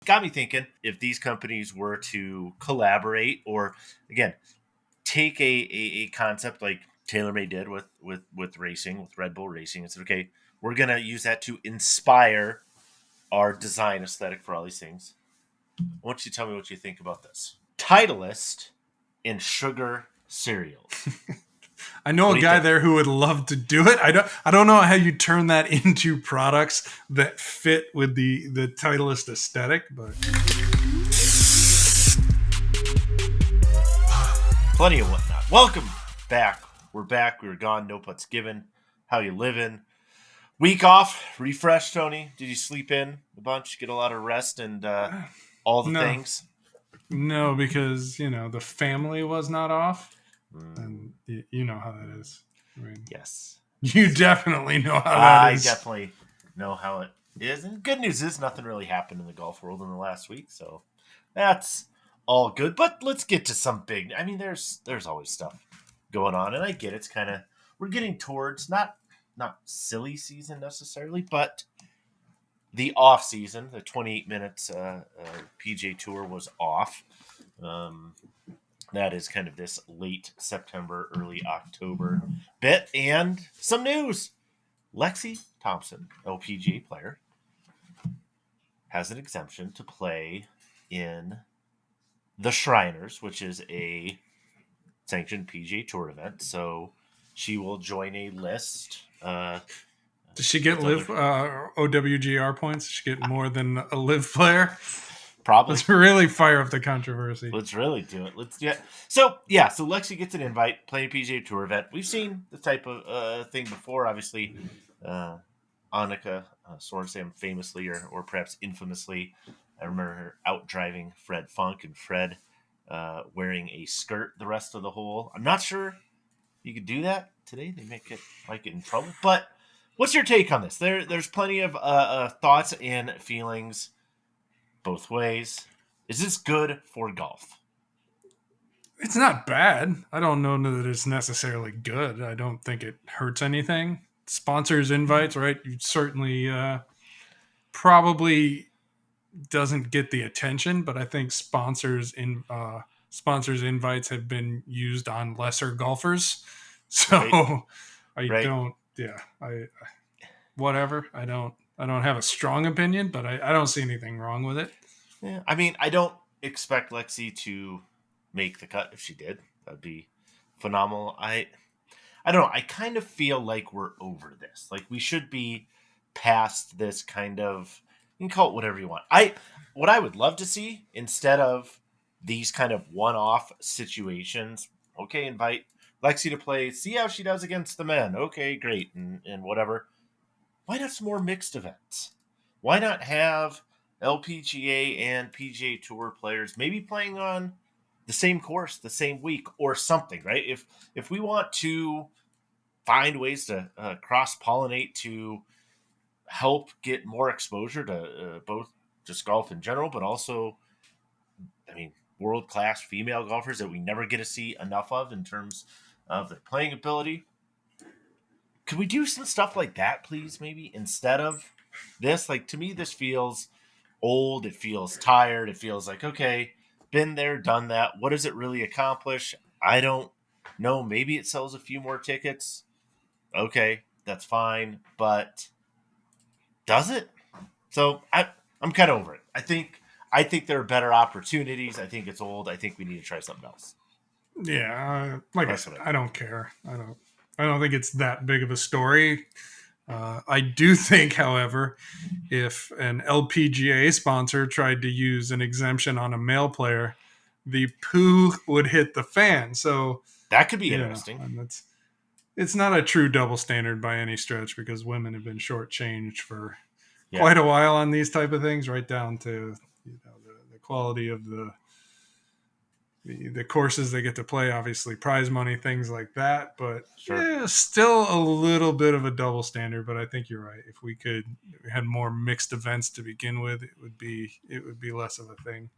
Got me thinking, if these companies were to collaborate or, again, take a concept like TaylorMade did with racing, with Red Bull Racing, and said, okay, we're going to use that to inspire our design aesthetic for all these things. I want you to tell me what you think about this. Titleist in sugar cereals. I know a guy there who would love to do it. I don't know how you turn that into products that fit with the Titleist aesthetic, but plenty of whatnot. Welcome back. We're back. We were gone. No putts given. How you living? Week off. Refresh, Tony. Did you sleep in a bunch? Get a lot of rest and all the things? No, because, the family was not off. And you know how that is. I mean, yes. You definitely know how that is. I definitely know how it is. And good news is nothing really happened in the golf world in the last week. So that's all good. But let's get to some big. I mean, there's always stuff going on. And I get it's kind of, we're getting towards not silly season necessarily, but the off season. The 28 minutes PGA Tour was off. That is kind of this late September, early October bit. And some news. Lexi Thompson, LPGA player, has an exemption to play in the Shriners, which is a sanctioned PGA Tour event. So she will join a list. Does she get live OWGR points? Does she get more than a live player? Probably. Let's really fire up the controversy. Let's really do it. Let's do it. So Lexi gets an invite, playing a PGA Tour event. We've seen this type of thing before, obviously. Annika Sorenstam famously, or perhaps infamously, I remember her out driving Fred Funk, and Fred wearing a skirt the rest of the hole. I'm not sure you could do that today. They might get in trouble. But what's your take on this? There's plenty of thoughts and feelings both ways. Is this good for golf? It's not bad. I don't know that it's necessarily good. I don't think it hurts anything. Sponsors invites, right? You certainly probably doesn't get the attention, but I think sponsors invites have been used on lesser golfers. So right. Whatever. I don't have a strong opinion, but I don't see anything wrong with it. Yeah, I mean, I don't expect Lexi to make the cut. If she did, that'd be phenomenal. I don't know. I kind of feel like we're over this. Like we should be past this kind of. You can call it whatever you want. What I would love to see, instead of these kind of one-off situations. Okay, invite Lexi to play. See how she does against the men. Okay, great, and whatever. Why not some more mixed events? Why not have LPGA and PGA Tour players maybe playing on the same course the same week or something, right? If we want to find ways to cross-pollinate to help get more exposure to both just golf in general, but also, I mean, world-class female golfers that we never get to see enough of in terms of their playing ability. Could we do some stuff like that, please, maybe, instead of this? Like, to me, this feels old. It feels tired. It feels like, okay, been there, done that. What does it really accomplish? I don't know. Maybe it sells a few more tickets. Okay, that's fine. But does it? So I'm kind of over it. I think there are better opportunities. I think it's old. I think we need to try something else. Yeah, like I said, I don't care. I don't think it's that big of a story. I do think, however, if an LPGA sponsor tried to use an exemption on a male player, the poo would hit the fan. So that could be interesting. It's not a true double standard by any stretch, because women have been shortchanged for quite a while on these type of things, right down to the quality of the courses they get to play, obviously prize money, things like that, but still a little bit of a double standard. But I think you're right. If we had more mixed events to begin with, it would be less of a thing.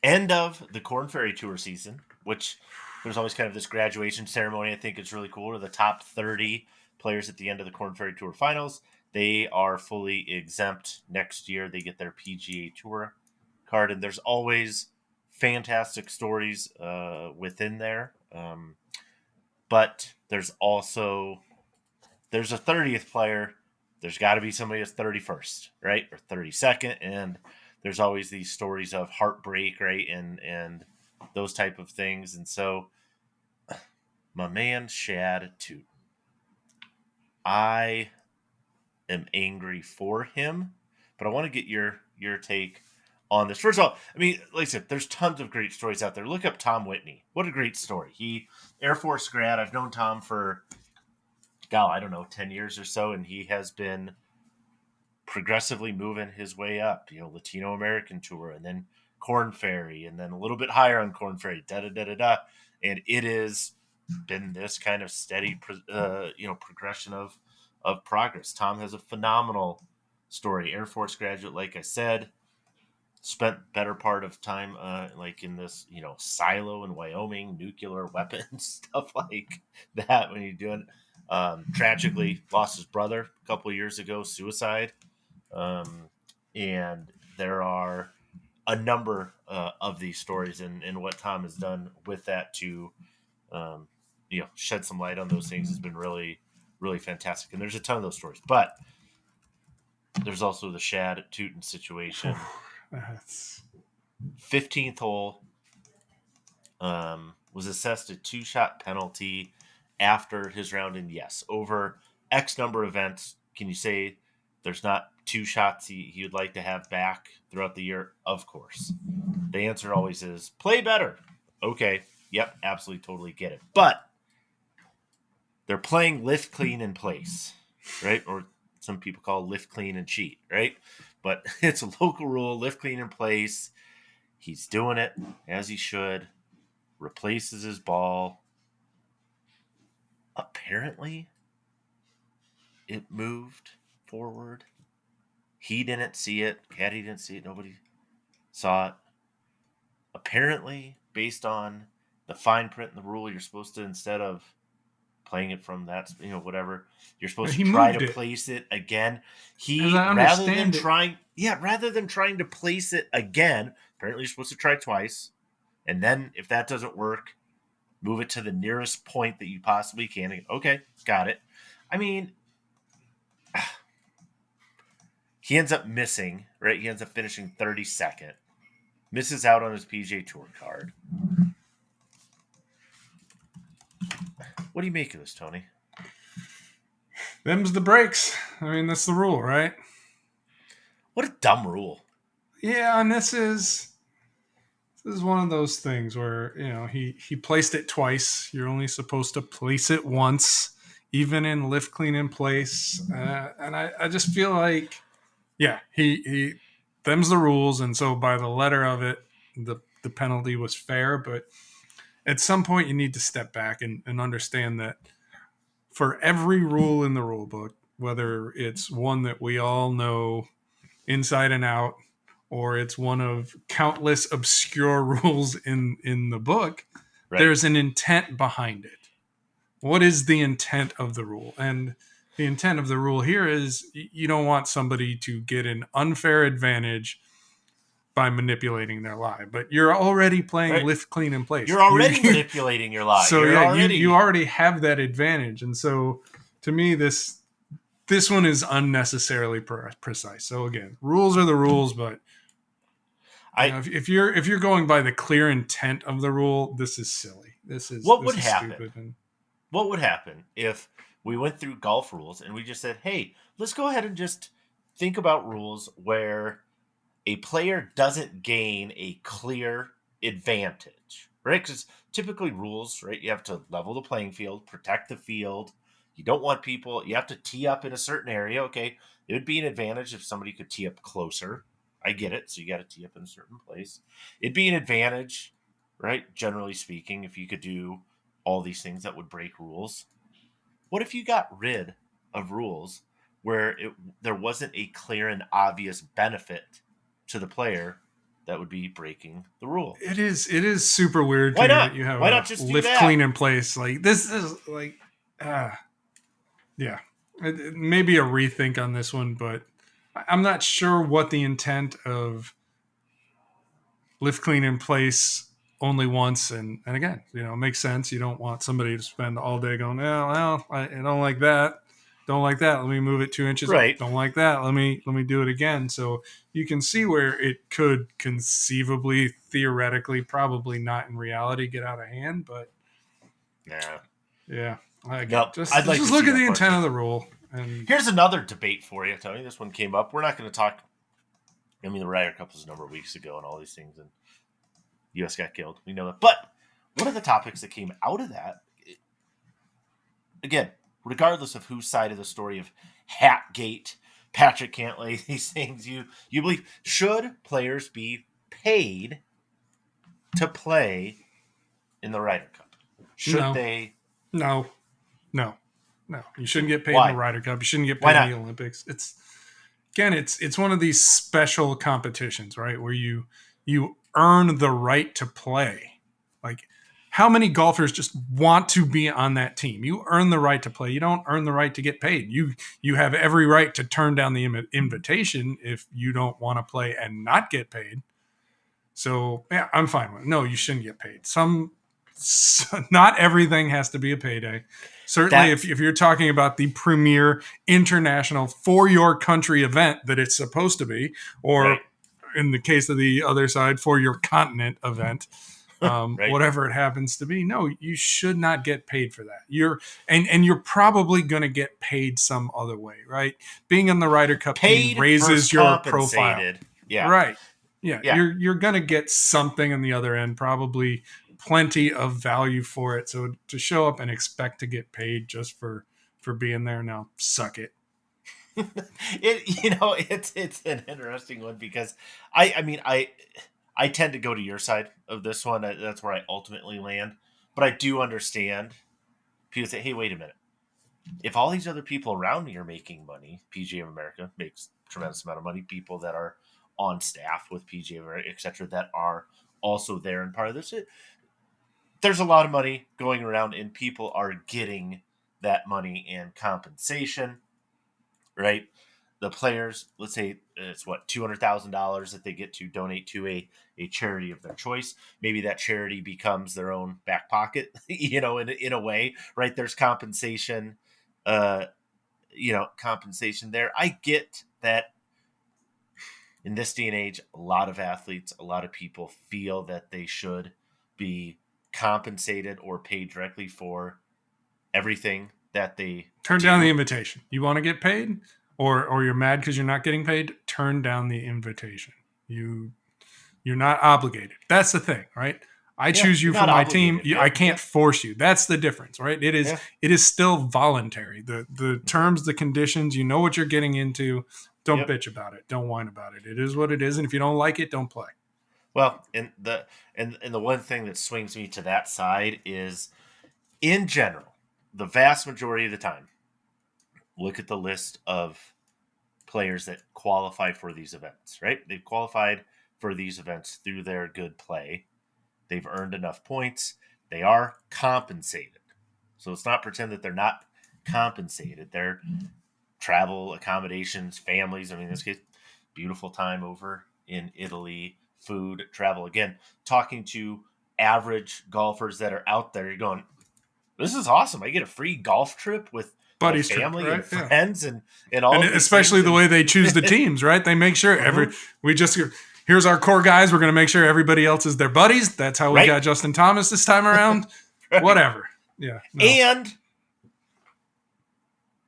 End of the Korn Ferry Tour season, which there's always kind of this graduation ceremony. I think it's really cool. To the top 30 players at the end of the Korn Ferry Tour finals, they are fully exempt next year. They get their PGA Tour card, and there's always fantastic stories within there. But there's also there's a 30th player. There's got to be somebody that's 31st, right, or 32nd, and there's always these stories of heartbreak, right, and those type of things. And so, my man Shad Tuten, I am angry for him, but I want to get your take on this. First of all, I mean, like I said, there's tons of great stories out there. Look up Tom Whitney. What a great story. He Air Force grad. I've known Tom for, I don't know, 10 years or so, and he has been progressively moving his way up. Latino American Tour, and then Korn Ferry, and then a little bit higher on Korn Ferry. Da da da da da. And it has been this kind of steady, progression of progress. Tom has a phenomenal story. Air Force graduate, like I said, spent better part of time like in this, silo in Wyoming, nuclear weapons, stuff like that. When you're doing, tragically lost his brother a couple of years ago, suicide. And there are a number of these stories, and what Tom has done with that to, shed some light on those things has been really, really fantastic. And there's a ton of those stories, but there's also the Shad Tuten situation. 15th hole, was assessed a 2-shot penalty after his round, and yes, over X number of events. Can you say there's not 2 shots he would like to have back throughout the year? Of course. The answer always is play better. Okay. Yep. Absolutely. Totally get it. But they're playing lift, clean, and place, right? Or some people call lift, clean, and cheat, right? But it's a local rule, lift, clean, and place. He's doing it as he should. Replaces his ball. Apparently, it moved forward. He didn't see it. Caddy didn't see it. Nobody saw it. Apparently, based on the fine print in the rule, you're supposed to, instead of playing it from that, whatever, you're supposed to try to place it again. Rather than trying to place it again, apparently you're supposed to try twice. And then if that doesn't work, move it to the nearest point that you possibly can. Okay, got it. I mean, he ends up missing, right? He ends up finishing 32nd. Misses out on his PGA Tour card. What do you make of this, Tony? Them's the breaks. I mean, that's the rule, right? What a dumb rule. Yeah, and this is one of those things where, he placed it twice. You're only supposed to place it once, even in lift, clean, in place. And I just feel like, yeah, he them's the rules. And so by the letter of it, the penalty was fair. But at some point you need to step back and understand that for every rule in the rule book, whether it's one that we all know inside and out, or it's one of countless obscure rules in the book, right, there's an intent behind it. What is the intent of the rule? And the intent of the rule here is you don't want somebody to get an unfair advantage by manipulating their lie. But you're already playing lift, clean, and place. You're already manipulating your lie. So you already have that advantage. And so to me, this one is unnecessarily precise. So again, rules are the rules, but if you're going by the clear intent of the rule, this is silly. What would happen? What would happen if we went through golf rules and we just said, hey, let's go ahead and just think about rules where a player doesn't gain a clear advantage, right? Because typically rules, right, you have to level the playing field, protect the field. You don't want people, you have to tee up in a certain area. Okay, it would be an advantage if somebody could tee up closer. I get it. So you got to tee up in a certain place. It'd be an advantage, right, generally speaking, if you could do all these things that would break rules. What if you got rid of rules where there wasn't a clear and obvious benefit to the player that would be breaking the rule? It is super weird. Why not? That you have Why not just lift, clean, in place? Like this is like, yeah, maybe a rethink on this one, but I'm not sure what the intent of lift clean in place only once, and again, you know, it makes sense. You don't want somebody to spend all day going, oh, well, I don't like that. Don't like that. Let me move it 2 inches. Right. Don't like that. Let me do it again. So you can see where it could conceivably, theoretically, probably not in reality, get out of hand. But yeah, I'd like just to look see at the that intent part. of the rule. And Here's another debate for you, Tony. This one came up. We're not going to talk. I mean, the Ryder Cup was a number of weeks ago, and all these things, and U.S. got killed. We know that. But one of the topics that came out of that, again, regardless of whose side of the story of Hatgate, Patrick Cantlay, these things you believe, should players be paid to play in the Ryder Cup? Should they? No. You shouldn't get paid Why? in the Ryder Cup. You shouldn't get Why paid not? in the Olympics. It's one of these special competitions, right? Where you earn the right to play. Like, how many golfers just want to be on that team? You earn the right to play. You don't earn the right to get paid. You have every right to turn down the invitation if you don't want to play and not get paid. So yeah, I'm fine with it. No, you shouldn't get paid. Not everything has to be a payday. Certainly, if you're talking about the premier international for your country event that it's supposed to be, or Right. in the case of the other side, for your continent event, Right. whatever it happens to be, no, you should not get paid for that. You're probably going to get paid some other way, right? Being on the Ryder Cup Paid team raises versus your profile, compensated. Yeah. right? Yeah, you're going to get something on the other end, probably plenty of value for it. So to show up and expect to get paid just for being there, now suck it. It's an interesting one because I tend to go to your side of this one. That's where I ultimately land. But I do understand people say, hey, wait a minute. If all these other people around me are making money, PGA of America makes a tremendous amount of money. People that are on staff with PGA of America, et cetera, that are also there and part of this. There's a lot of money going around and people are getting that money and compensation, right? The players, let's say it's $200,000 that they get to donate to a charity of their choice. Maybe that charity becomes their own back pocket, in a way, right? There's compensation, compensation there. I get that in this day and age, a lot of athletes, a lot of people feel that they should be compensated or paid directly for everything that they turn down the invitation. You want to get paid, or you're mad because you're not getting paid? Turn down the invitation. You're not obligated. That's the thing, right? I choose you for my team. I can't force you. That's the difference, right? It is still voluntary. The terms, the conditions, you know what you're getting into. Don't bitch about it. Don't whine about it. It is what it is, and if you don't like it, don't play. Well, and the one thing that swings me to that side is, in general, the vast majority of the time, look at the list of players that qualify for these events, right? They've qualified for these events through their good play. They've earned enough points. They are compensated. So let's not pretend that they're not compensated. Their travel, accommodations, families, in this case, beautiful time over in Italy, food, travel. Again, talking to average golfers that are out there, you're going, this is awesome. I get a free golf trip with buddies, my family trip, right? and friends, and all and of these especially things. The way they choose the teams, right? They make sure here's our core guys. We're going to make sure everybody else is their buddies. That's how we got Justin Thomas this time around. Right. Whatever. Yeah. No. And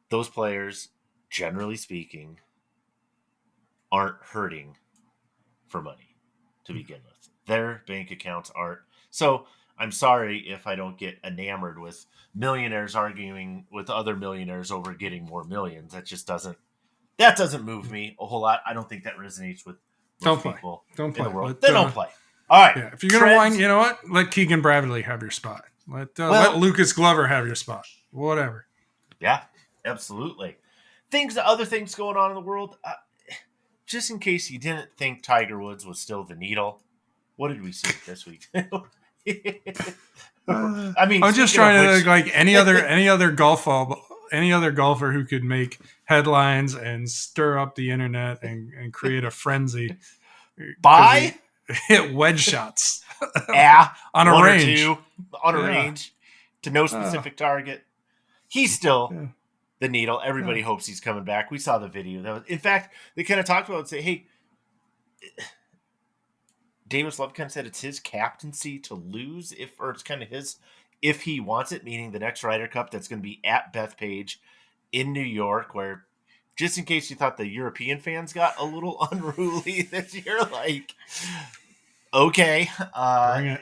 those players, generally speaking, aren't hurting for money to begin with. Their bank accounts aren't. So I'm sorry if I don't get enamored with millionaires arguing with other millionaires over getting more millions. That just doesn't move me a whole lot. I don't think that resonates with most people in the world. They don't play. All right. Yeah, if you're going to whine, you know what? Let Keegan Bradley have your spot. Let Lucas Glover have your spot. Whatever. Yeah, absolutely. Other things going on in the world. Just in case you didn't think Tiger Woods was still the needle, what did we see this week? I'm just trying to think like any other golfer who could make headlines and stir up the internet and create a frenzy. hit wedge shots on a one range. or two on a range to no specific target. He's still the needle. Everybody hopes he's coming back. We saw the video. In fact, they kind of talked about it and say, hey, Davis Love kind of said it's his captaincy to lose or it's kind of his if he wants it, meaning the next Ryder Cup that's going to be at Bethpage in New York, where just in case you thought the European fans got a little unruly this year, like, okay. Bring it.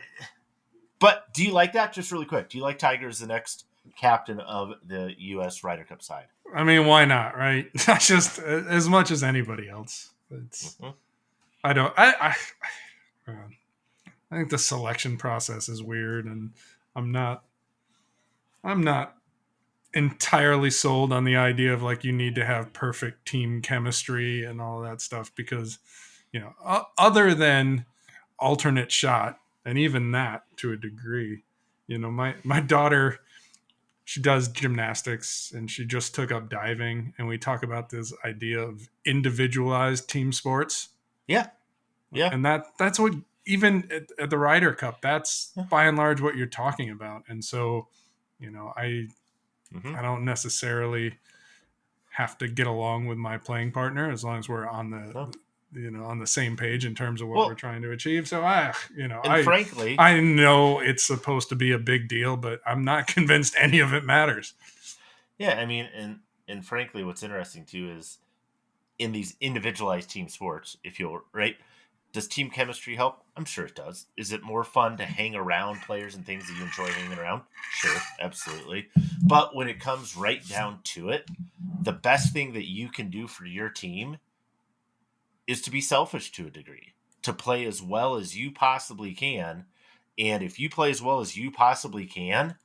But do you like that? Just really quick. Do you like Tiger as the next captain of the U.S. Ryder Cup side? I mean, why not, right? Just as much as anybody else. It's, I don't. I think the selection process is weird, and I'm not entirely sold on the idea of like you need to have perfect team chemistry and all that stuff because, other than alternate shot, and even that to a degree, my daughter, she does gymnastics and she just took up diving, and we talk about this idea of individualized team sports. Yeah. And that's what, even at the Ryder Cup, that's by and large what you're talking about. And so, I don't necessarily have to get along with my playing partner as long as we're on the same page in terms of what we're trying to achieve. So frankly, I know it's supposed to be a big deal, but I'm not convinced any of it matters. Yeah, I mean, and frankly, what's interesting too is in these individualized team sports, does team chemistry help? I'm sure it does. Is it more fun to hang around players and things that you enjoy hanging around? Sure, absolutely. But when it comes right down to it, the best thing that you can do for your team is to be selfish to a degree, to play as well as you possibly can. And if you play as well as you possibly can,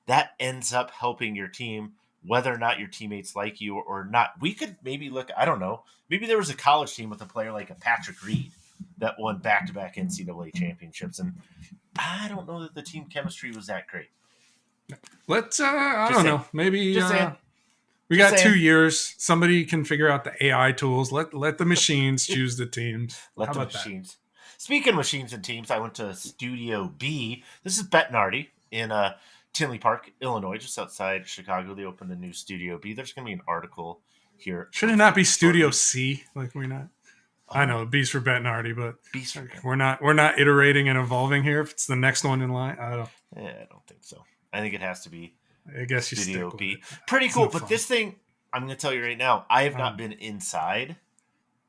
that ends up helping your team, whether or not your teammates like you or not. We could maybe look, I don't know, maybe there was a college team with a player like a Patrick Reed that won back-to-back NCAA championships. And I don't know that the team chemistry was that great. Let's, I don't know, maybe we got 2 years. Somebody can figure out the AI tools. Let the machines choose the teams. How about machines. That? Speaking of machines and teams, I went to Studio B. This is Bettinardi in Tinley Park, Illinois, just outside Chicago. They opened a new Studio B. There's going to be an article here. Should it not be Studio C? Like we're not. I know B's for Bettinardi, but we're not iterating and evolving here. If it's the next one in line, I don't think so. I think it has to be. I guess you Studio stick B. with it. Pretty cool, but this thing, I'm going to tell you right now, I have not been inside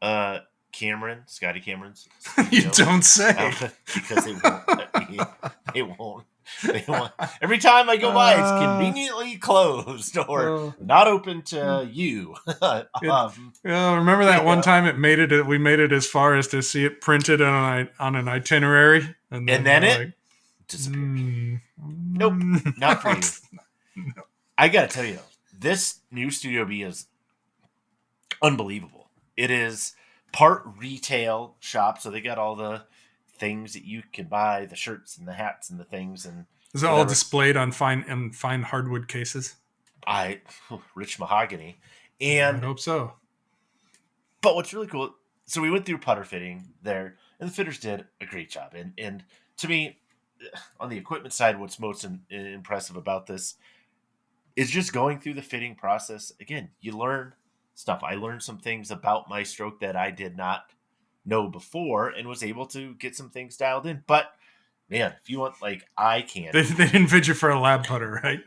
Scotty Cameron's studio. You don't say. Because it won't. They won't. Every time I go by, it's conveniently closed or not open to you. Remember that one time we made it as far as to see it printed on an itinerary, and then it disappeared. Nope, not for you. No. I gotta tell you though, this new Studio B is unbelievable. It is part retail shop, so they got all the things that you can buy, the shirts and the hats and the things, and is it all displayed on fine hardwood cases? Rich mahogany, and I hope so. But what's really cool, so we went through putter fitting there, and the fitters did a great job. And to me, on the equipment side, what's most impressive about this is just going through the fitting process. Again, you learn stuff. I learned some things about my stroke that I did not know before and was able to get some things dialed in. But, man, if you want, like, I can. They didn't fit you for a lab putter, right?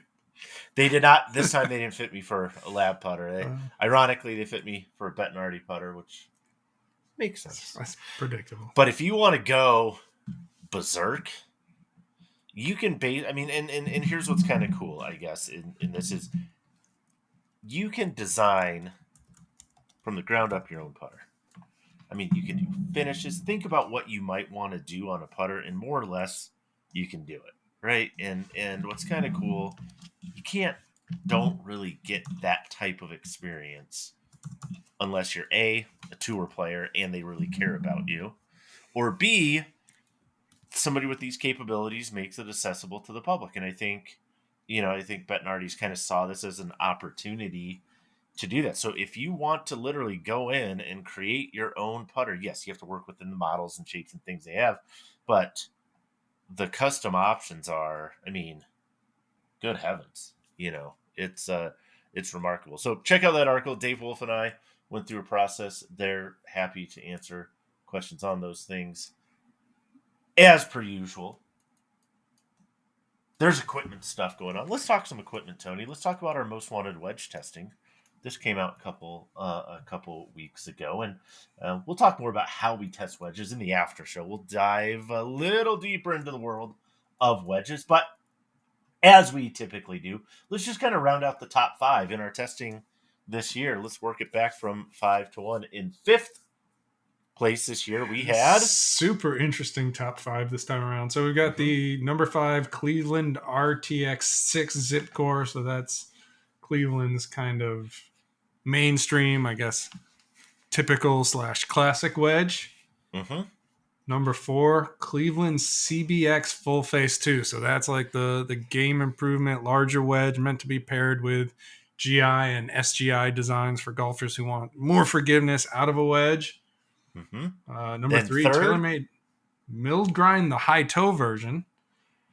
They did not. This time they didn't fit me for a lab putter. Ironically, they fit me for a Bettinardi putter, which makes sense. That's predictable. But if you want to go berserk, you can base. I mean, and here's what's kind of cool, I guess, in this is you can design from the ground up your own putter. I mean, you can do finishes. Think about what you might want to do on a putter, and more or less, you can do it, right? And what's kind of cool, you don't really get that type of experience unless you're A, a tour player, and they really care about you, or B, somebody with these capabilities makes it accessible to the public. And I think Bettinardi's kind of saw this as an opportunity to do that. So if you want to literally go in and create your own putter, yes, you have to work within the models and shapes and things they have, but the custom options are, I mean, good heavens, it's remarkable. So check out that article. Dave Wolf and I went through a process. They're happy to answer questions on those things as per usual. There's equipment stuff going on. Let's talk some equipment, Tony. Let's talk about our most wanted wedge testing. This came out a couple weeks ago, and we'll talk more about how we test wedges in the after show. We'll dive a little deeper into the world of wedges, but as we typically do, let's just kind of round out the top 5 in our testing this year. Let's work it back from 5 to 1. In 5th place this year, we had super interesting top 5 this time around. So we've got the number 5 Cleveland RTX 6 zip core. So that's Cleveland's kind of mainstream, I guess, typical / classic wedge. Number 4, Cleveland CBX full face 2. So that's like the game improvement larger wedge meant to be paired with GI and SGI designs for golfers who want more forgiveness out of a wedge. Number then 3, third, TaylorMade milled grind, the high toe version.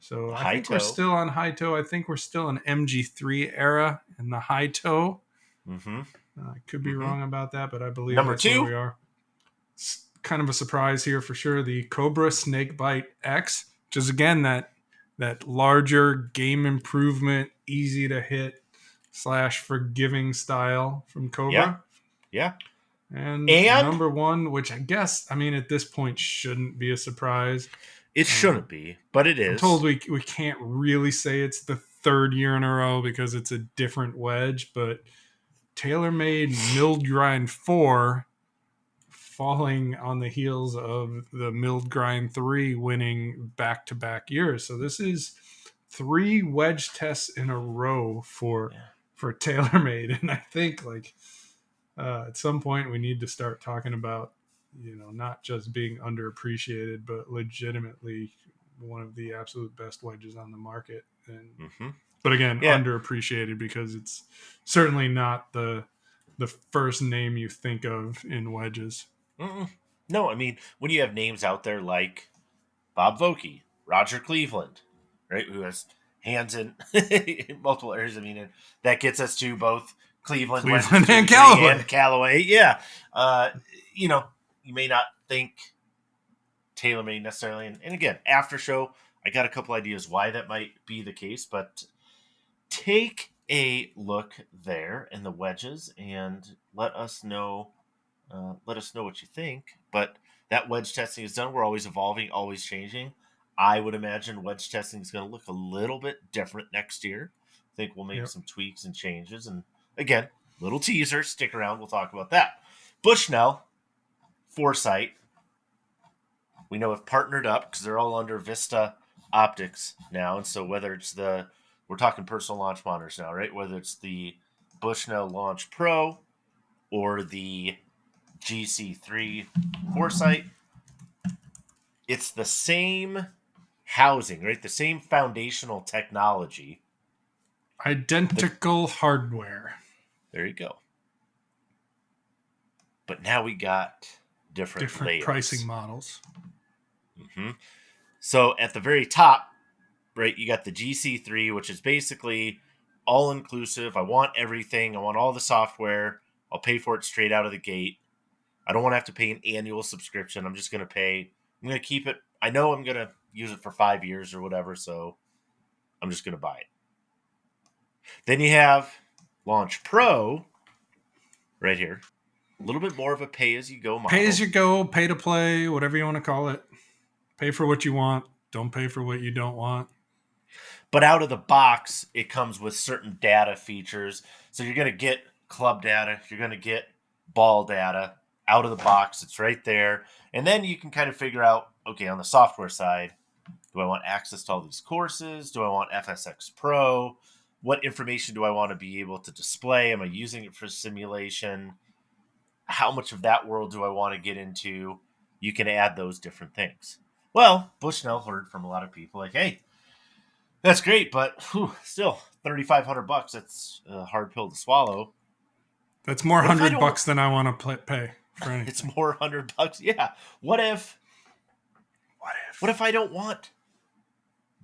So I think we're still on high toe. I think we're still in MG3 era in the high toe. I could be wrong about that, but I believe number that's 2, where we are. It's kind of a surprise here for sure. The Cobra Snakebite X, which is again that larger game improvement, easy to hit / forgiving style from Cobra. Yeah. And number 1, which I guess, I mean, at this point shouldn't be a surprise. It shouldn't be, but it is. I'm told we can't really say it's the 3rd year in a row because it's a different wedge, but TaylorMade milled grind 4 falling on the heels of the milled grind 3 winning back-to-back years. So this is 3 wedge tests in a row for TaylorMade. And I think at some point we need to start talking about, not just being underappreciated, but legitimately one of the absolute best wedges on the market. And but again, underappreciated because it's certainly not the first name you think of in wedges. No, I mean, when you have names out there like Bob Vokey, Roger Cleveland, right, who has hands in multiple areas, I mean, that gets us to both Cleveland and Callaway. Yeah. You may not think TaylorMade necessarily. And again, after show, I got a couple ideas why that might be the case, but take a look there in the wedges and let us know what you think. But that wedge testing is done. We're always evolving, always changing. I would imagine wedge testing is going to look a little bit different next year. I think we'll make some tweaks and changes. And again, little teaser, stick around. We'll talk about that. Bushnell, Foresight, we know have partnered up because they're all under Vista Optics now. And so whether it's we're talking personal launch monitors now, right? Whether it's the Bushnell Launch Pro or the GC3 Foresight, it's the same housing, right? The same foundational technology. Identical hardware. There you go. But now we got different pricing models. So at the very top, right, you got the GC3, which is basically all inclusive. I want everything. I want all the software. I'll pay for it straight out of the gate. I don't want to have to pay an annual subscription. I'm just going to pay. I'm going to keep it. I know I'm going to use it for 5 years or whatever, so I'm just going to buy it. Then you have Launch Pro right here. A little bit more of a pay-as-you-go model. Pay-as-you-go, pay-to-play, whatever you want to call it. Pay for what you want. Don't pay for what you don't want. But out of the box, it comes with certain data features. So you're going to get club data. You're going to get ball data. Out of the box, it's right there. And then you can kind of figure out, okay, on the software side, do I want access to all these courses? Do I want FSX Pro? What information do I want to be able to display? Am I using it for simulation? How much of that world do I want to get into? You can add those different things. Well, Bushnell heard from a lot of people like, hey, that's great, but still $3,500. That's a hard pill to swallow. That's more What if I $100 don't? than I want to pay for anything. It's more $100. Yeah. What if? What What if? if I don't want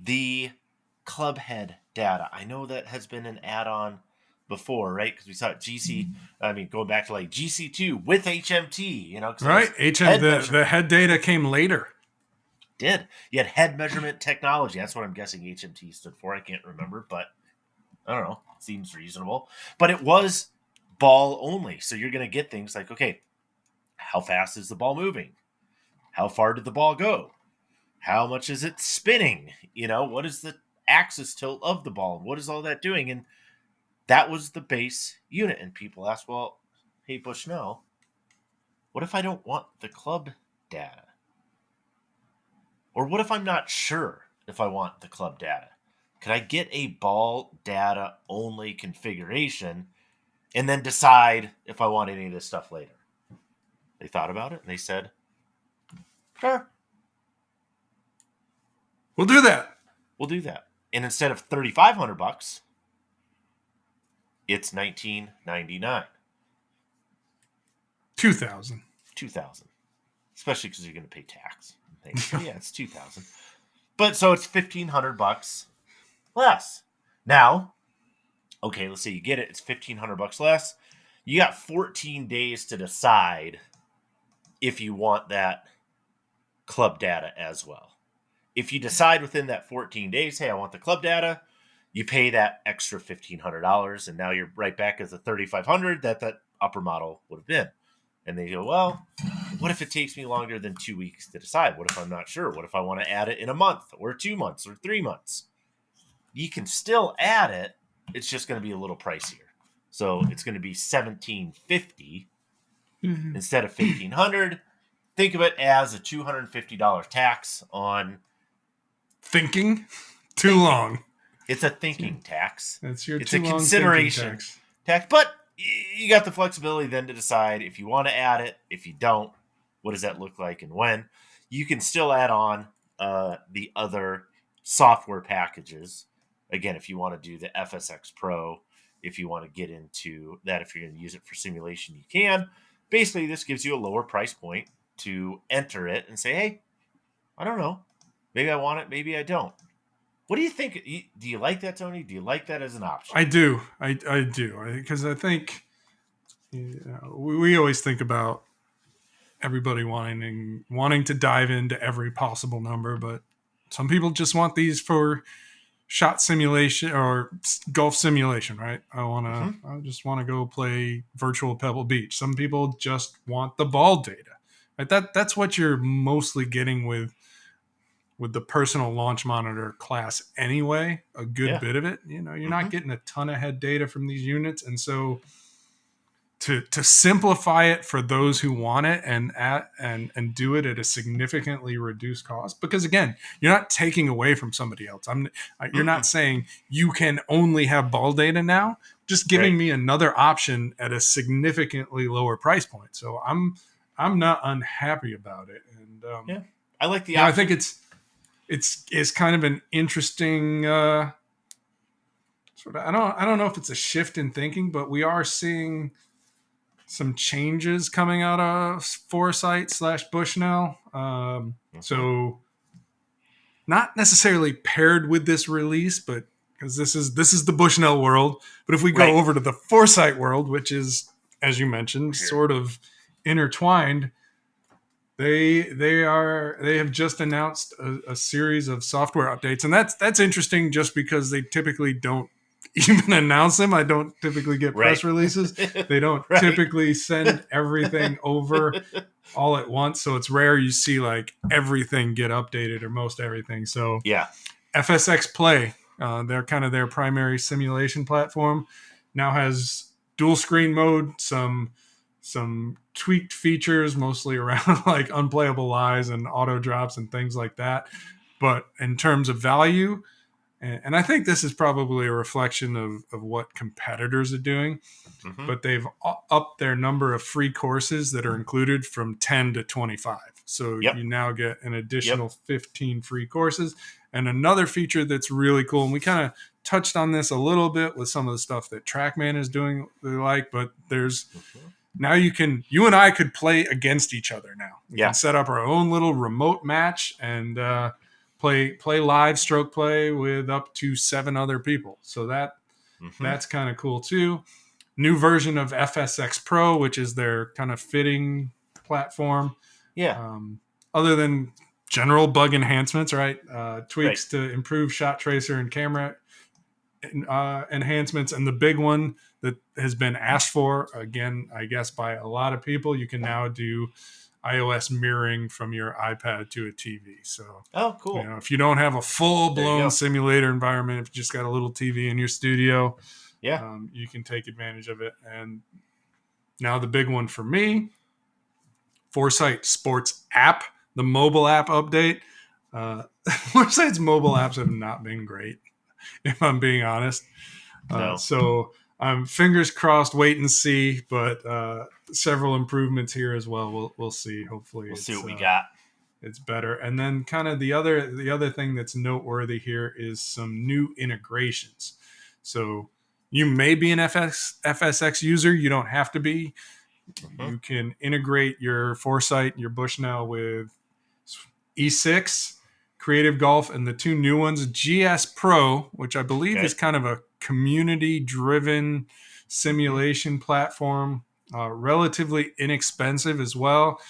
the club head data? I know that has been an add-on before, right? Because we saw it GC. I mean, going back to like GC2 with HMT. Because it Right. was head The measurement. head data came later. You had head measurement technology. That's what I'm guessing HMT stood for. I can't remember, but I don't know. Seems reasonable. But it was ball only. So you're going to get things like, okay, how fast is the ball moving? How far did the ball go? How much is it spinning? What is the axis tilt of the ball? What is all that doing? And that was the base unit. And people ask, well, hey, Bushnell, what if I don't want the club data? Or what if I'm not sure if I want the club data? Could I get a ball data only configuration and then decide if I want any of this stuff later? They thought about it and they said, sure, We'll do that. we'll do that. And instead of $3,500, it's $1,999. 2,000. 2,000. Especially because you're going to pay tax. So yeah, it's 2,000. But so it's $1,500 less. Now, okay, let's say you get it. It's $1,500 less. You got 14 days to decide if you want that club data as well. If you decide within that 14 days, hey, I want the club data, you pay that extra $1,500, and now you're right back as the $3,500 that upper model would have been. And they go, well, what if it takes me longer than 2 weeks to decide? What if I'm not sure? What if I want to add it in a month or 2 months or 3 months? You can still add it. It's just going to be a little pricier. So it's going to be $1,750 instead of $1,500. Think of it as a $250 tax on thinking. Too long. It's a thinking tax. That's your it's too a long consideration tax. But you got the flexibility then to decide if you want to add it. If you don't, what does that look like and when? You can still add on the other software packages. Again, if you want to do the FSX Pro, if you want to get into that, if you're going to use it for simulation, you can. Basically, this gives you a lower price point to enter it and say, hey, I don't know. Maybe I want it. Maybe I don't. What do you think? Do you like that, Tony? Do you like that as an option? I do. I do. Because I think we always think about everybody wanting to dive into every possible number, but some people just want these for shot simulation or golf simulation, right? I just want to go play virtual Pebble Beach. Some people just want the ball data. Right? That's what you're mostly getting with the personal launch monitor class anyway, a good bit of it. You're not getting a ton of head data from these units. And so to simplify it for those who want it and do it at a significantly reduced cost, because again, you're not taking away from somebody else. You're not saying you can only have ball data now, just giving me another option at a significantly lower price point. So I'm not unhappy about it. And I like the option. I think it's kind of an interesting sort of, I don't know if it's a shift in thinking, but we are seeing some changes coming out of Foresight / Bushnell. So not necessarily paired with this release, but because this is the Bushnell world. But if we go over to the Foresight world, which is, as you mentioned, sort of intertwined, they have just announced a series of software updates, and that's interesting just because they typically don't even announce them. I don't typically get press releases. They don't typically send everything over all at once. So it's rare you see like everything get updated or most everything. So FSX Play, they're kind of their primary simulation platform, now has dual screen mode, some tweaked features, mostly around like unplayable lies and auto drops and things like that. But in terms of value, and I think this is probably a reflection of what competitors are doing, but they've upped their number of free courses that are included from 10 to 25. So you now get an additional 15 free courses. And another feature that's really cool, and we kind of touched on this a little bit with some of the stuff that TrackMan is doing, but there's now you and I could play against each other now. We can set up our own little remote match and play live stroke play with up to 7 other people. So that's kind of cool too. New version of FSX Pro, which is their kind of fitting platform. Yeah. Other than general bug enhancements, right? Tweaks to improve shot tracer and camera enhancements. And the big one that has been asked for, again, I guess by a lot of people, you can now do iOS mirroring from your iPad to a TV. So, cool. If you don't have a full-blown simulator environment, if you just got a little TV in your studio, you can take advantage of it. And now the big one for me, Foresight Sports app, the mobile app update. Foresight's mobile apps have not been great, if I'm being honest. No. So I'm fingers crossed, wait and see, but several improvements here as well. We'll see. Hopefully we'll see what we got. It's better. And then kind of the other thing that's noteworthy here is some new integrations. So you may be an FSX user. You don't have to be. You can integrate your Foresight, your Bushnell with E6, Creative Golf, and the 2 new ones, GS Pro, which I believe is kind of a community-driven simulation platform, relatively inexpensive as well.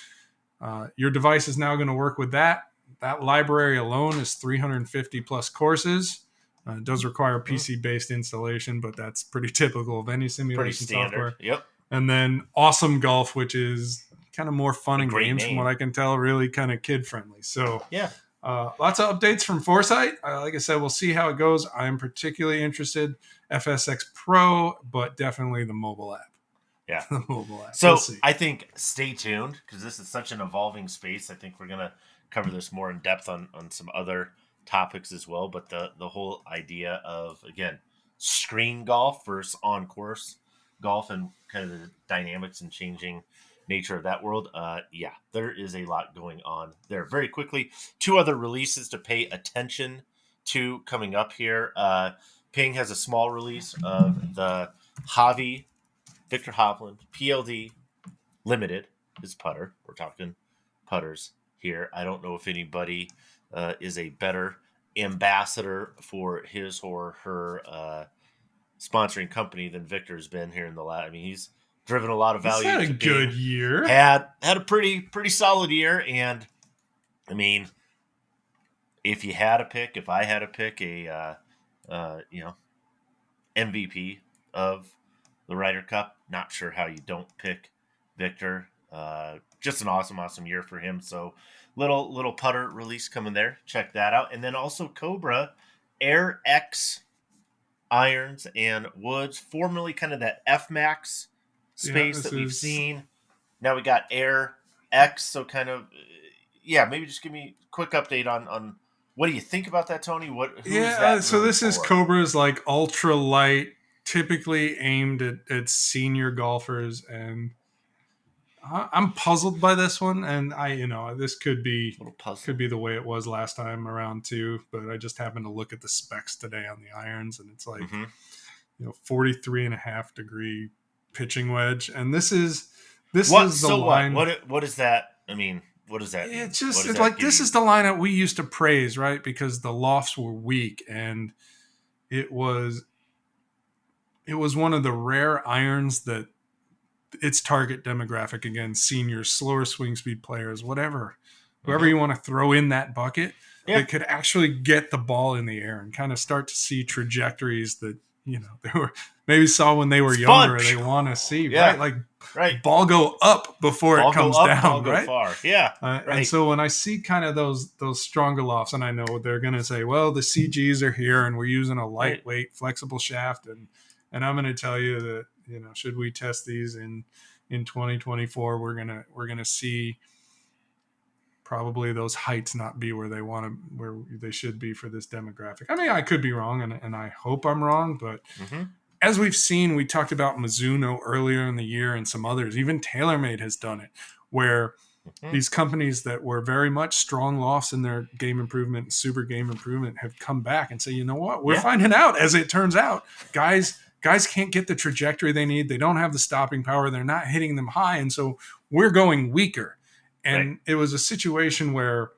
Your device is now going to work with that. That library alone is 350 plus courses. It does require PC-based installation, but that's pretty typical of any simulation software. Yep. And then Awesome Golf, which is kind of more fun and games name. from what I can tell, really kind of kid-friendly. So yeah. Lots of updates from Foresight. Like I said, we'll see how it goes. I'm particularly interested FSX Pro, but definitely the mobile app. Yeah. The mobile app. So I think stay tuned because this is such an evolving space. I think we're going to cover this more in depth on some other topics as well. But the whole idea of, again, screen golf versus on-course golf and kind of the dynamics and changing nature of that world. There is a lot going on there. Very quickly, 2 other releases to pay attention to coming up here. Ping has a small release of the Javi Victor Hovland PLD Limited, his putter. We're talking putters here. I don't know if anybody is a better ambassador for his or her sponsoring company than Victor's been here in the last. I mean, he's driven a lot of value. He's had a good year. Had a pretty solid year, and I mean, if you had a pick, if I had to pick a MVP of the Ryder Cup, not sure how you don't pick Victor. Just an awesome year for him. So little putter release coming there. Check that out, and then also Cobra Air X irons and woods, formerly kind of that F Max space that we've seen. Now we got Air X, so kind of maybe just give me a quick update on what do you think about that, Tony? So this is Cobra's like ultra light, typically aimed at senior golfers, and I'm puzzled by this one, and this could be the way it was last time around too, but I just happened to look at the specs today on the irons, and it's like 43.5 degree pitching wedge, and this is the line. What is that? I mean, what does that mean? It's just it's like this is the line that we used to praise, right? Because the lofts were weak, and it was one of the rare irons that its target demographic, again, seniors, slower swing speed players, whoever you want to throw in that bucket, that could actually get the ball in the air and kind of start to see trajectories that they were maybe saw when they were younger. They want to see, right? Like ball go up before it comes down, ball go right? Far. Yeah, And so when I see kind of those stronger lofts, and I know they're going to say, well, the CGs are here and we're using a lightweight, flexible shaft, and I'm going to tell you that should we test these in 2024, we're gonna see probably those heights not be where they should be for this demographic. I mean, I could be wrong, and I hope I'm wrong, but as we've seen, we talked about Mizuno earlier in the year and some others, even TaylorMade has done it, where these companies that were very much strong lofts in their game improvement, super game improvement, have come back and say, you know what, we're finding out, as it turns out, guys can't get the trajectory they need. They don't have the stopping power. They're not hitting them high. And so we're going weaker. And it was a situation where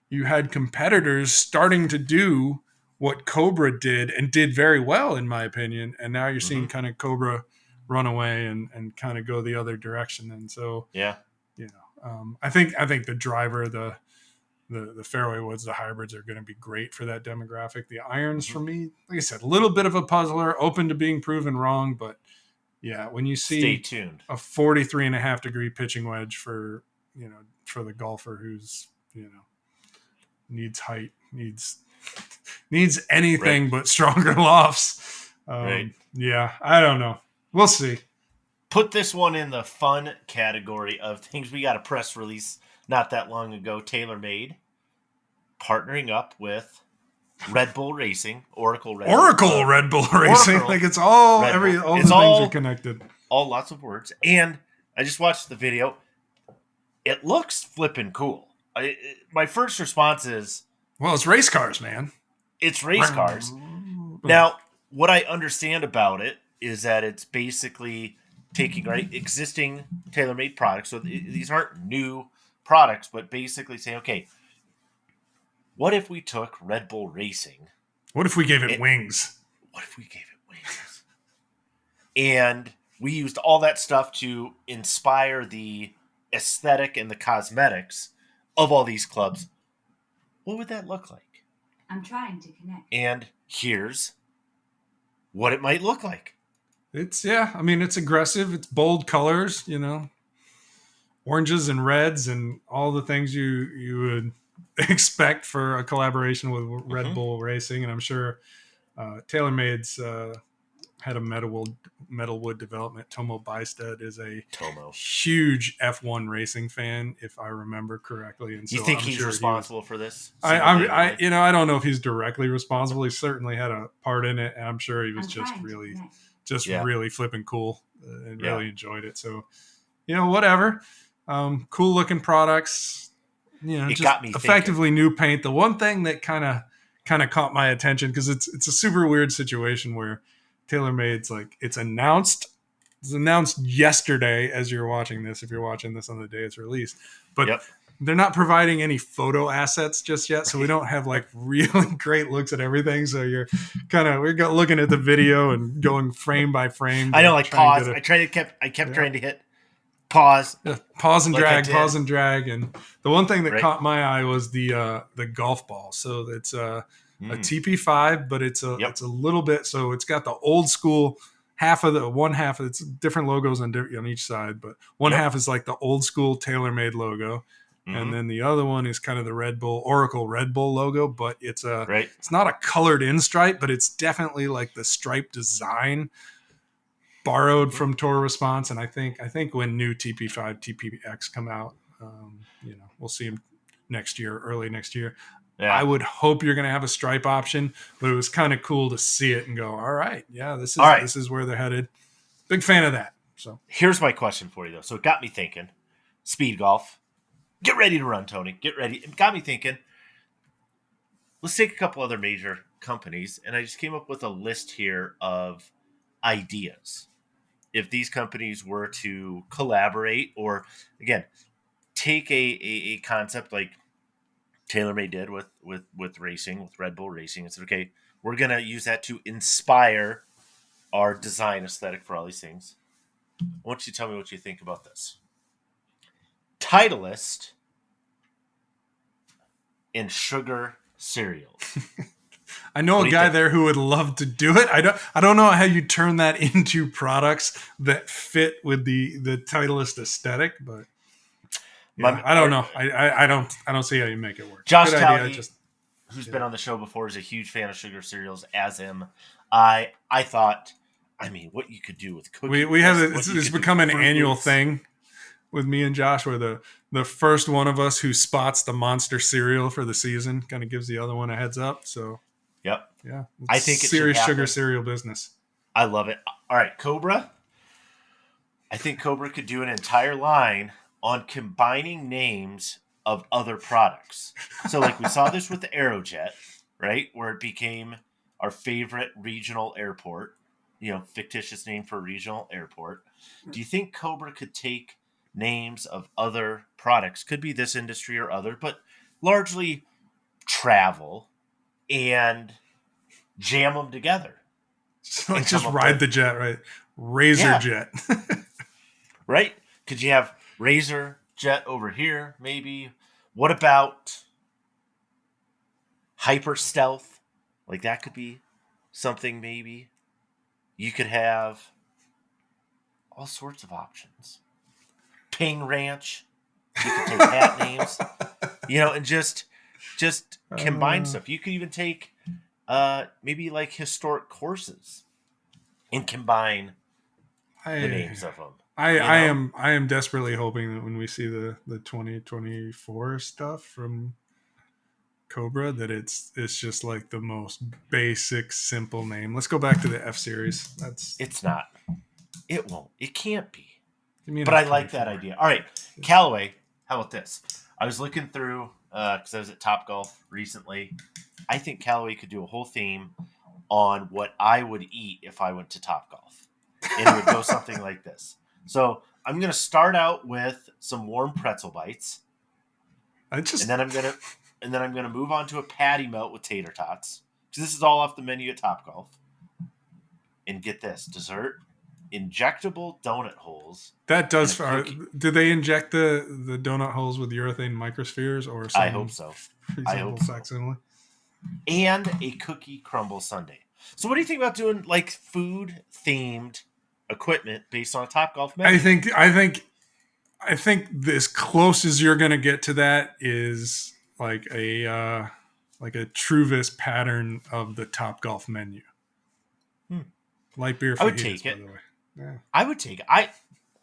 you had competitors starting to do what Cobra did and did very well, in my opinion. And now you're seeing kind of Cobra run away and kind of go the other direction. And so, I think the driver, the fairway woods, the hybrids are going to be great for that demographic. The irons, for me, like I said, a little bit of a puzzler, open to being proven wrong. But yeah, when you see stay tuned, a 43.5-degree pitching wedge for the golfer who's, needs height, needs anything but stronger lofts. Yeah, I don't know. We'll see. Put this one in the fun category of things. We got a press release not that long ago, TaylorMade partnering up with Red Bull Racing, Oracle Red Bull Racing. Like it's all the things are connected. All lots of words. And I just watched the video. It looks flippin' cool. My first response is, well, it's race cars, man. It's race cars. Now, what I understand about it is that it's basically taking existing TaylorMade products. So these aren't new products, but basically saying, okay, what if we took Red Bull Racing? What if we gave it wings? What if we gave it wings? And we used all that stuff to inspire the aesthetic and the cosmetics of all these clubs. What would that look like? I'm trying to connect. And here's what it might look like. It's aggressive. It's bold colors, oranges and reds and all the things you would expect for a collaboration with Red Bull Racing. And I'm sure TaylorMade's head of metalwood development, Tomo Bystad, is a huge F1 racing fan, if I remember correctly. And so you think he's responsible for this? I don't know if he's directly responsible. He certainly had a part in it, and I'm sure he was really flipping cool and really enjoyed it. So, whatever. Cool looking products. It just got me effectively thinking. New paint. The one thing that kind of caught my attention, because it's a super weird situation where TaylorMade's like, it's announced yesterday as you're watching this, if you're watching this on the day it's released, but they're not providing any photo assets just yet. So we don't have like really great looks at everything. So you're we're looking at the video and going frame by frame. I know, like pause. I kept trying to hit pause. Yeah, pause and drag. And the one thing that caught my eye was the golf ball. So it's a TP5, but it's a little bit. So it's got the old school one half. It's different logos on each side, but one half is like the old school TaylorMade logo. And then the other one is kind of the Oracle Red Bull logo, but it's it's not a colored in stripe, but it's definitely like the stripe design borrowed from Tour Response. And I think when new TP5, TPX come out, we'll see them early next year. Yeah. I would hope you're going to have a stripe option, but it was kind of cool to see it and go, all right, this is where they're headed. Big fan of that. So here's my question for you though. So it got me thinking, speed golf, get ready to run, Tony, get ready. It got me thinking, let's take a couple other major companies. And I just came up with a list here of ideas. If these companies were to collaborate, or again, take a concept like TaylorMade did with racing, with Red Bull Racing, and said, okay, we're going to use that to inspire our design aesthetic for all these things. I want you to tell me what you think about this. Titleist and sugar cereals. I know a guy there who would love to do it. I don't know how you turn that into products that fit with the Titleist aesthetic, but I don't know. I don't see how you make it work. Josh Towdy, who's been on the show before, is a huge fan of sugar cereals, as him. I thought, what you could do with cookies. We have it's become an annual thing with me and Josh, where the first one of us who spots the monster cereal for the season kind of gives the other one a heads up. So I think it's serious sugar cereal business. I love it. All right, Cobra. I think Cobra could do an entire line on combining names of other products. So like we saw this with the Aerojet, right? Where it became our favorite regional airport, fictitious name for a regional airport. Do you think Cobra could take names of other products, could be this industry or other, but largely travel, and jam them together? So And just come up ride with, the jet, right? Razor yeah, jet. right? Could you have Razor Jet over here, maybe? What about Hyper Stealth? Like that could be something, maybe. You could have all sorts of options. Ping Ranch. You could take hat names, and just combine stuff. You could even take maybe like historic courses and combine the names of them. I am desperately hoping that when we see the 2024 stuff from Cobra, that it's just like the most basic, simple name. Let's go back to the F series. It's not. It won't. It can't be. Give me an But I like that F24. idea. All right, Callaway. How about this? I was looking through because I was at Top Golf recently. I think Callaway could do a whole theme on what I would eat if I went to Top Golf, and it would go something like this. So I'm going to start out with some warm pretzel bites, and then I'm gonna move on to a patty melt with tater tots, because this is all off the menu at Top Golf. And get this dessert, injectable donut holes. That does. Do they inject the donut holes with urethane microspheres or some I hope so. facsimile? And a cookie crumble sundae. So what do you think about doing like food themed equipment based on a Top Golf menu? I think as close as you're gonna get to that is like a Truvis pattern of the Top Golf menu. Light beer. I would take it. By the way. Yeah. I would take it. I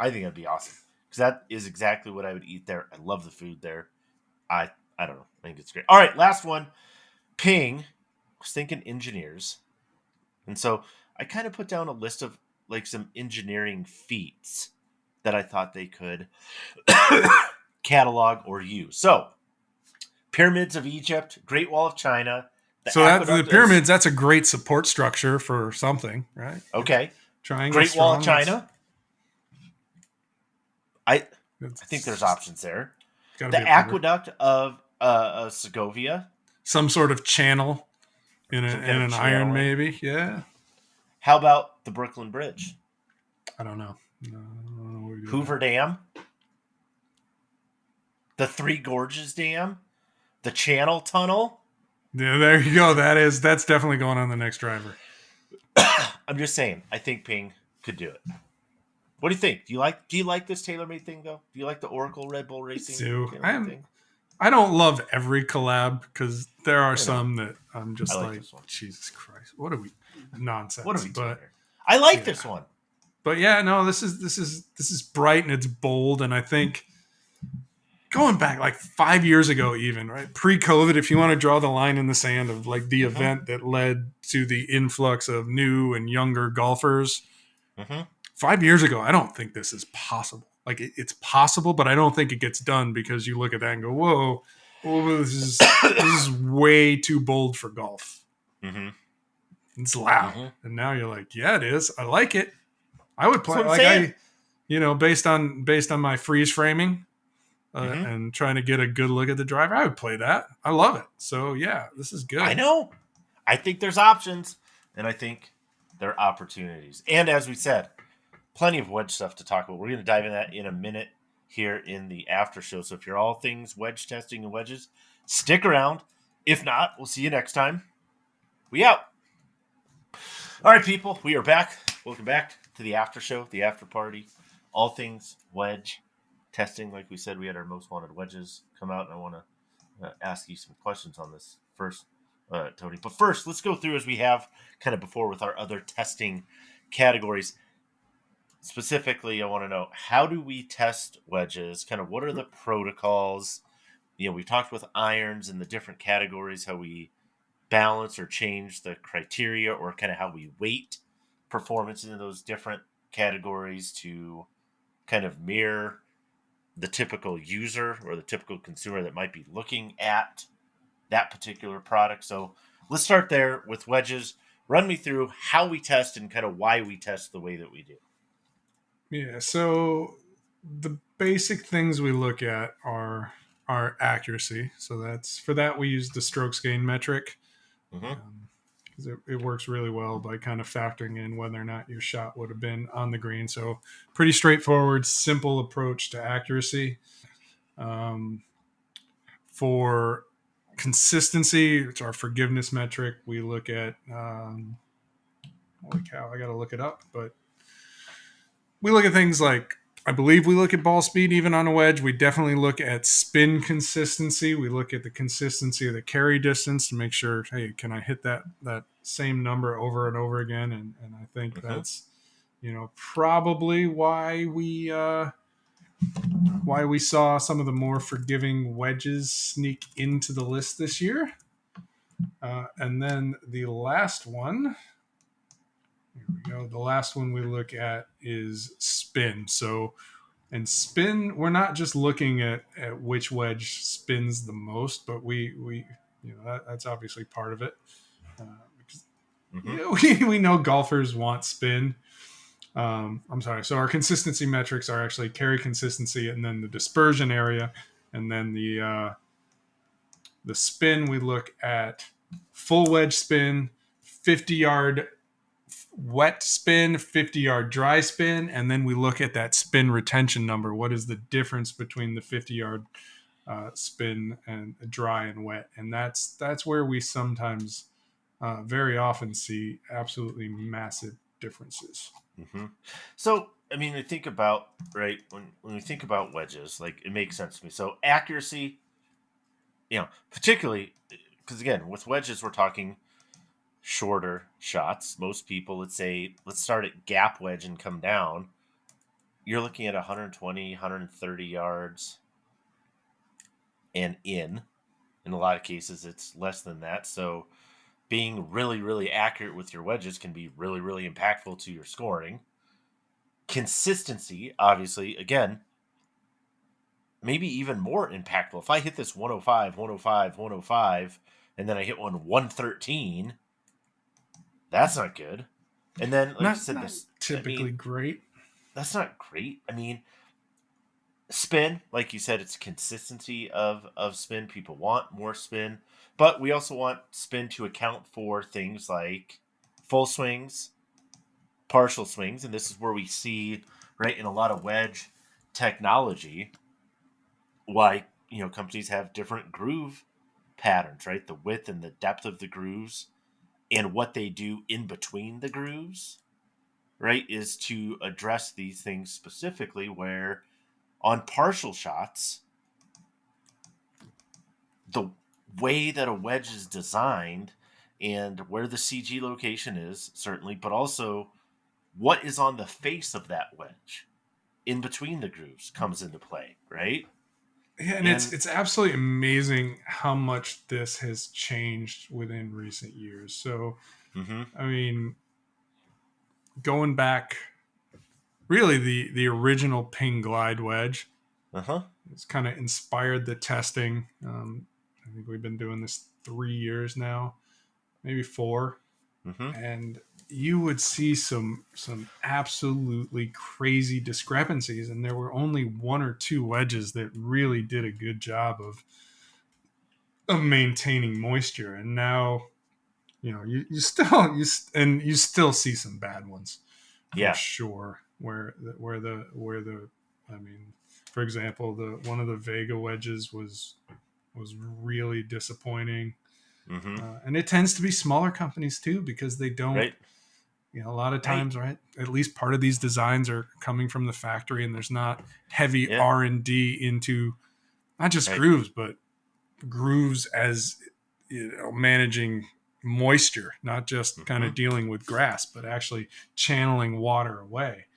think that'd be awesome, because that is exactly what I would eat there. I love the food there. I don't know. I think it's great. All right, last one. Ping. I was thinking engineers, and so I kind of put down a list of like some engineering feats that I thought they could catalog or use. So, Pyramids of Egypt, Great Wall of China. The pyramids, that's a great support structure for something, right? Okay. Triangle Great Wall of China. I think there's options there. The Aqueduct of Segovia. Some sort of channel in an iron, maybe. Yeah. How about the Brooklyn Bridge? I don't know. Hoover Dam. The Three Gorges Dam. The Channel Tunnel. Yeah, there you go. That's definitely going on the next driver. I'm just saying. I think Ping could do it. What do you think? Do you like this TaylorMade thing though? Do you like the Oracle Red Bull Racing thing? I don't love every collab, because there are some that I'm just like Jesus Christ, what are we nonsense? What are we doing here? I like this one. But yeah, no, this is bright and it's bold, and I think going back like 5 years ago, even right pre-COVID, if you want to draw the line in the sand of like the event that led to the influx of new and younger golfers, 5 years ago, I don't think this is possible. Like it's possible, but I don't think it gets done, because you look at that and go, "Whoa, this is way too bold for golf." It's loud, and now you're like, "Yeah, it is. I like it. I would play based on my freeze framing and trying to get a good look at the driver. I would play that. I love it. So yeah, this is good. I know. I think there's options, and I think there are opportunities. And as we said, plenty of wedge stuff to talk about. We're going to dive into that in a minute here in the after show. So if you're all things wedge testing and wedges, stick around. If not, we'll see you next time. We out. All right, people, we are back. Welcome back to the after show, the after party. All things wedge testing. Like we said, we had our most wanted wedges come out, and I want to ask you some questions on this first, Tony. But first, let's go through, as we have kind of before with our other testing categories. Specifically, I want to know, how do we test wedges? Kind of what are the protocols? We've talked with irons and the different categories, how we balance or change the criteria, or kind of how we weight performance in those different categories to kind of mirror the typical user or the typical consumer that might be looking at that particular product. So let's start there with wedges. Run me through how we test and kind of why we test the way that we do. Yeah, so the basic things we look at are our accuracy. So that's for that we use the strokes gain metric. Mm-hmm. 'Cause it works really well by kind of factoring in whether or not your shot would have been on the green. So pretty straightforward, simple approach to accuracy. Um, for consistency, it's our forgiveness metric. We look at holy cow, I got to look it up, but we look at things like, I believe we look at ball speed even on a wedge. We definitely look at spin consistency. We look at the consistency of the carry distance to make sure, hey, can I hit that same number over and over again? And I think that's, probably why we saw some of the more forgiving wedges sneak into the list this year. And then the last one, here we go. The last one we look at is spin. So, and spin, we're not just looking at which wedge spins the most, but we that's obviously part of it. Because, we know golfers want spin. I'm sorry. So our consistency metrics are actually carry consistency, and then the dispersion area, and then the spin. We look at full wedge spin, 50-yard wet spin, 50-yard dry spin, and then we look at that spin retention number. What is the difference between the 50-yard spin and dry and wet? And that's where we sometimes very often see absolutely massive differences. Mm-hmm. So, I mean, we think about, right, when we think about wedges, like, it makes sense to me. So accuracy, particularly because, again, with wedges, we're talking shorter shots. Most people, let's start at gap wedge and come down. You're looking at 120, 130 yards and in a lot of cases, it's less than that. So being really, really accurate with your wedges can be really, really impactful to your scoring. Consistency, obviously, again, maybe even more impactful. If I hit this 105, 105, 105, and then I hit one 113, that's not good. And then, like you said, this typically great. That's not great. I mean, spin, like you said, it's consistency of spin. People want more spin, but we also want spin to account for things like full swings, partial swings, and this is where we see, right, in a lot of wedge technology, why companies have different groove patterns, right? The width and the depth of the grooves and what they do in between the grooves, right, is to address these things specifically, where on partial shots, the way that a wedge is designed and where the CG location is, certainly, but also what is on the face of that wedge in between the grooves comes into play, right? Yeah, and it's absolutely amazing how much this has changed within recent years. So, I mean, going back, really the original ping glide wedge, it's kind of inspired the testing. I think we've been doing this 3 years now, maybe 4, and you would see some absolutely crazy discrepancies, and there were only 1 or 2 wedges that really did a good job of maintaining moisture. And now, you still see some bad ones, for sure. Where the I mean, for example, one of the Vega wedges was really disappointing. And it tends to be smaller companies too, because they don't, right. A lot of times, right, at least part of these designs are coming from the factory, and there's not heavy R&D into not just grooves, but grooves as managing moisture, not just kind of dealing with grass, but actually channeling water away.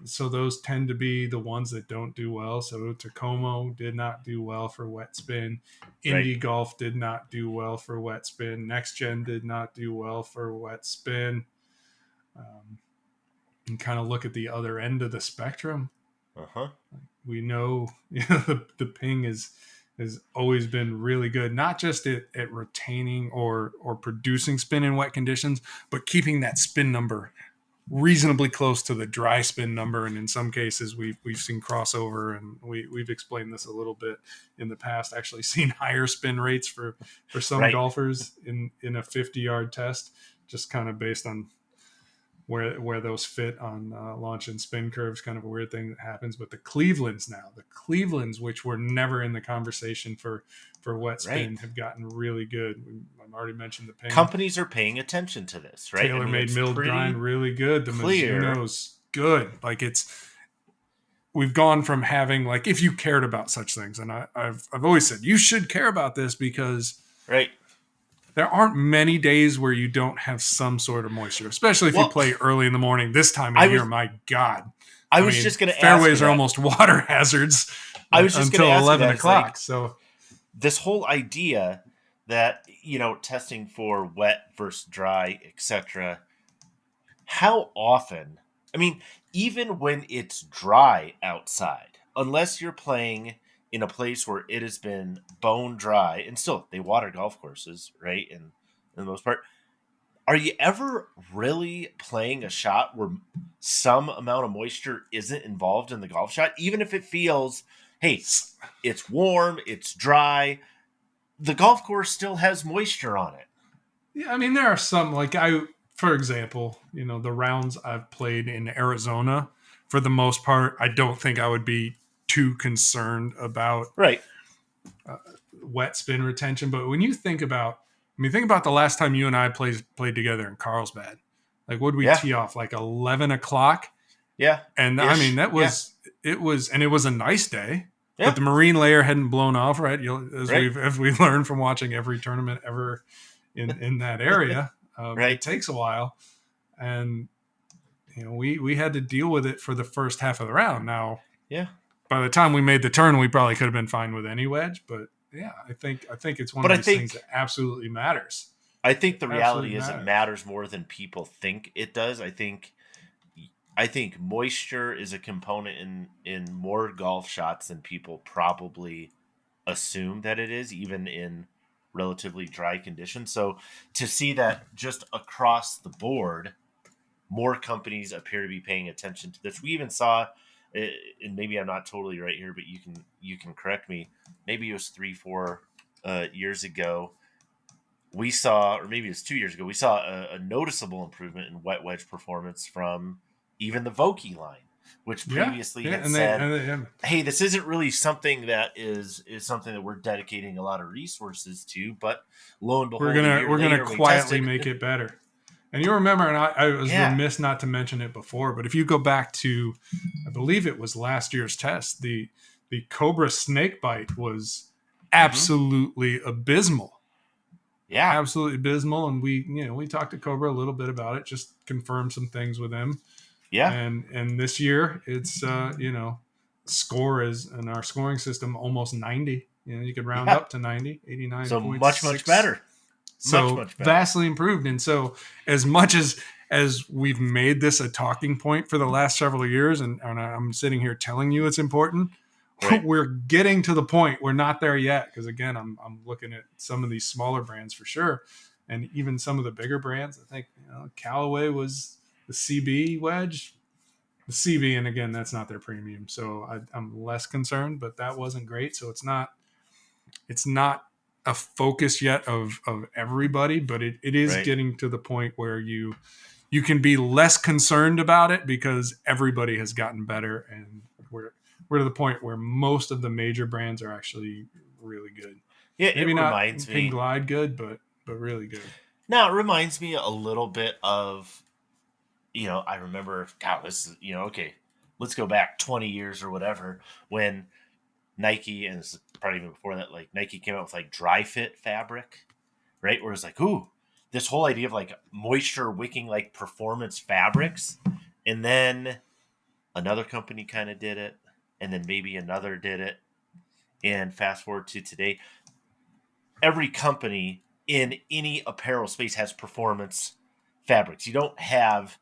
So those tend to be the ones that don't do well. So Tacoma did not do well for wet spin. Indie Golf did not do well for wet spin. Next Gen did not do well for wet spin. And kind of look at the other end of the spectrum. Uh-huh. We know, the ping has always been really good, not just at retaining or producing spin in wet conditions, but keeping that spin number reasonably close to the dry spin number. And in some cases we've seen crossover, and we've explained this a little bit in the past, actually seen higher spin rates for some Right. golfers in a 50-yard test, just kind of based on where those fit on launch and spin curves. Kind of a weird thing that happens. But the Clevelands, which were never in the conversation for wet spin, Right. have gotten really good. I've already mentioned the ping. Companies are paying attention to this, right? TaylorMade milled grind, really good. The clear. Mizuno's good. Like, we've gone from having, like, if you cared about such things, and I've always said you should care about this, because Right. there aren't many days where you don't have some sort of moisture, especially if you play early in the morning. This time of year, my God. I was just going to ask fairways are almost water hazards. I was just until going to ask 11 you that, o'clock. like, so this whole idea that, testing for wet versus dry, etc. How often? I mean, even when it's dry outside, unless you're playing in a place where it has been bone dry, and still they water golf courses, right? And for the most part, are you ever really playing a shot where some amount of moisture isn't involved in the golf shot? Even if it feels, hey, it's warm, it's dry, the golf course still has moisture on it. Yeah, I mean, there are some, like, for example, the rounds I've played in Arizona, for the most part, I don't think I would be too concerned about Right. Wet spin retention. But when you think about, the last time you and I played together in Carlsbad. Like, would we tee off like 11 o'clock? Yeah. And Ish. I mean, it was a nice day. Yeah. But the marine layer hadn't blown off, right? Right. As we've learned from watching every tournament ever in that area. Right. It takes a while, and we had to deal with it for the first half of the round. Now, by the time we made the turn, we probably could have been fine with any wedge. But yeah, I think it's one of these things that absolutely matters. I think the reality is it matters more than people think it does. I think moisture is a component in more golf shots than people probably assume that it is, even in relatively dry conditions. So to see that just across the board, more companies appear to be paying attention to this. We even saw, and maybe I'm not totally right here, but you can correct me. Maybe it was 3-4 years ago. We saw, or maybe it was 2 years ago, we saw a noticeable improvement in wet wedge performance from even the Vokey line, which previously had said, hey, this isn't really something that is something that we're dedicating a lot of resources to, but lo and behold, we're gonna quietly make it better. And you remember, and I was remiss not to mention it before, but if you go back to, I believe it was last year's test, the Cobra snake bite was absolutely abysmal. Yeah, absolutely abysmal. And we talked to Cobra a little bit about it, just confirmed some things with him. Yeah. And this year it's score is in our scoring system almost 90. You could round up to 90, 89. So much better. So much better. Vastly improved. And so as much as we've made this a talking point for the last several years, and I'm sitting here telling you it's important, right, we're getting to the point. We're not there yet, because again, I'm looking at some of these smaller brands for sure, and even some of the bigger brands. I think Callaway was the CB wedge, the CB, and again, that's not their premium, so I'm less concerned. But that wasn't great, so it's not a focus yet of everybody, but it is right, getting to the point where you can be less concerned about it, because everybody has gotten better, and we're to the point where most of the major brands are actually really good. Yeah, maybe it not reminds Ping me Glide good, but really good. Now it reminds me a little bit of, I remember, God, this is, okay, let's go back 20 years or whatever, when Nike, and this is probably even before that, like Nike came out with like dry fit fabric, right? Where it's like, ooh, this whole idea of like moisture wicking like performance fabrics. And then another company kind of did it, and then maybe another did it. And fast forward to today, every company in any apparel space has performance fabrics. You don't have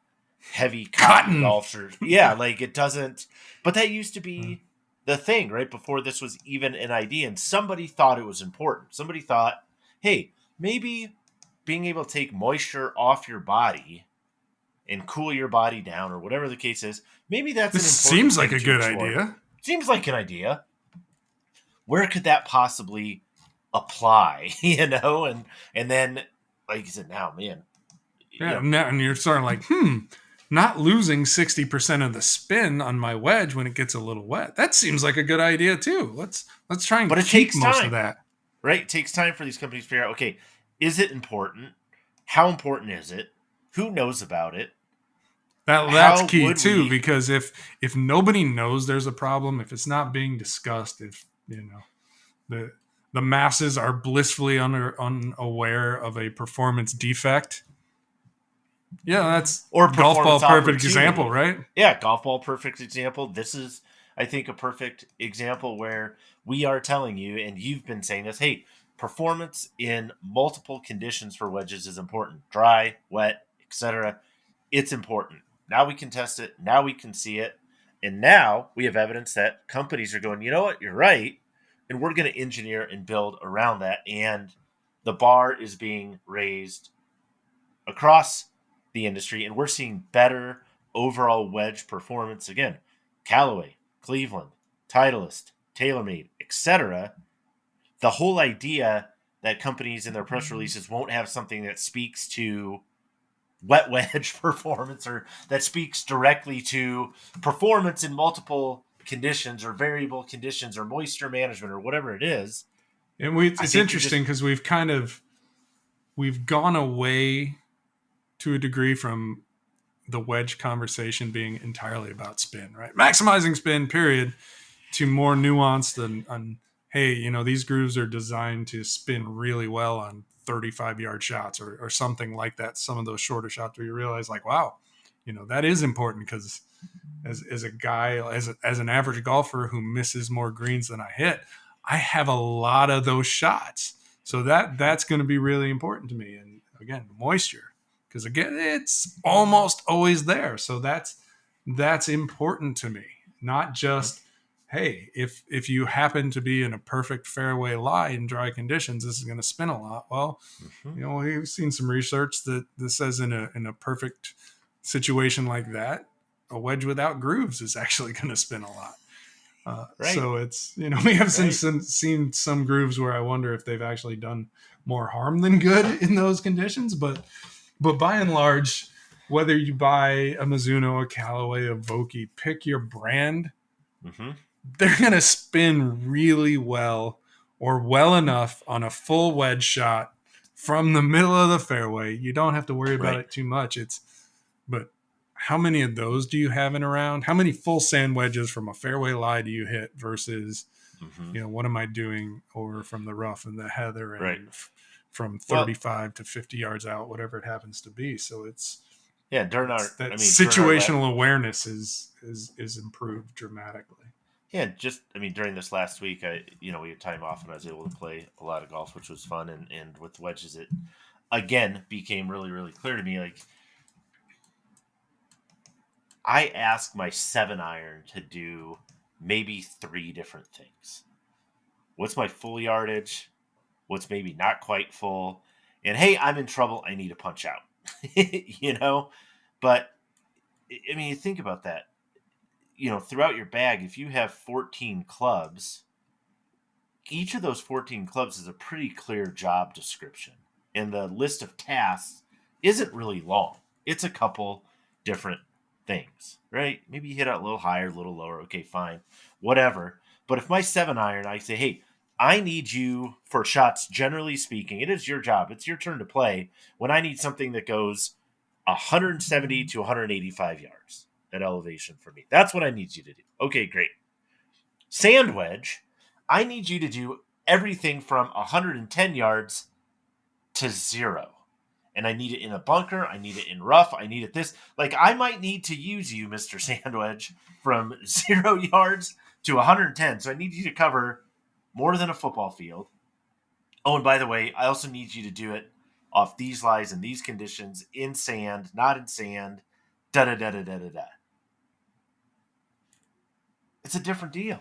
heavy cotton golf shirt. Yeah, like it doesn't. But that used to be the thing, right? Before this was even an idea, and somebody thought it was important. Somebody thought, hey, maybe being able to take moisture off your body and cool your body down, or whatever the case is, maybe that's This an important seems like thing a to good explore. idea. Seems like an idea. Where could that possibly apply? And then, like you said, now, man. Yeah, and you're sort of like, not losing 60% of the spin on my wedge when it gets a little wet. That seems like a good idea too. Let's try and But it keep takes most time, of that. right? It takes time for these companies to figure out, okay, is it important? How important is it? Who knows about it? That's How key would too, we? because if nobody knows there's a problem, if it's not being discussed, if the masses are blissfully unaware of a performance defect. Yeah, that's Or golf ball performance perfect example, opportunity. right? Yeah, golf ball perfect example. This is, I think, a perfect example where we are telling you, and you've been saying this, hey, performance in multiple conditions for wedges is important. Dry, wet, etc. It's important. Now we can test it. Now we can see it. And now we have evidence that companies are going, you know what, you're right. And we're going to engineer and build around that. And the bar is being raised across the industry, and we're seeing better overall wedge performance. Again, Callaway, Cleveland, Titleist, TaylorMade, etc. The whole idea that companies in their press releases won't have something that speaks to wet wedge performance, or that speaks directly to performance in multiple conditions or variable conditions or moisture management or whatever it is. And it's interesting because we've gone away to a degree from the wedge conversation being entirely about spin, right? Maximizing spin, period, to more nuanced and hey, these grooves are designed to spin really well on 35-yard shots or something like that. Some of those shorter shots where you realize like, wow, that is important because as a guy, as an average golfer who misses more greens than I hit, I have a lot of those shots. So that's going to be really important to me. And again, moisture, because again, it's almost always there. So that's important to me. Not just, hey, if you happen to be in a perfect fairway lie in dry conditions, this is going to spin a lot. Well, we've seen some research that says in a perfect situation like that, a wedge without grooves is actually going to spin a lot. Right. So it's, we have seen some grooves where I wonder if they've actually done more harm than good in those conditions. But by and large, whether you buy a Mizuno, a Callaway, a Vokey, pick your brand, they're going to spin really well or well enough on a full wedge shot from the middle of the fairway. You don't have to worry about it too much. But how many of those do you have in a round? How many full sand wedges from a fairway lie do you hit versus, what am I doing over from the rough and the heather and from 35 to 50 yards out, whatever it happens to be. So situational awareness is improved dramatically. Yeah, during this last week, we had time off and I was able to play a lot of golf, which was fun. And with wedges, it again became really, really clear to me. Like, I asked my 7-iron to do maybe 3 different things. What's my full yardage? What's maybe not quite full? And hey, I'm in trouble. I need to punch out. But I mean, you think about that. Throughout your bag, if you have 14 clubs, each of those 14 clubs is a pretty clear job description. And the list of tasks isn't really long. It's a couple different things, right? Maybe you hit it a little higher, a little lower. Okay, fine. Whatever. But if my 7-iron, I say, hey, I need you for shots, generally speaking, it is your job. It's your turn to play when I need something that goes 170 to 185 yards at elevation for me. That's what I need you to do. Okay, great. Sand wedge, I need you to do everything from 110 yards to 0. And I need it in a bunker. I need it in rough. I need it this. Like, I might need to use you, Mr. Sandwedge, from 0 yards to 110. So I need you to cover more than a football field. Oh, and by the way, I also need you to do it off these lies in these conditions, in sand, not in sand, da-da-da-da-da-da-da. It's a different deal.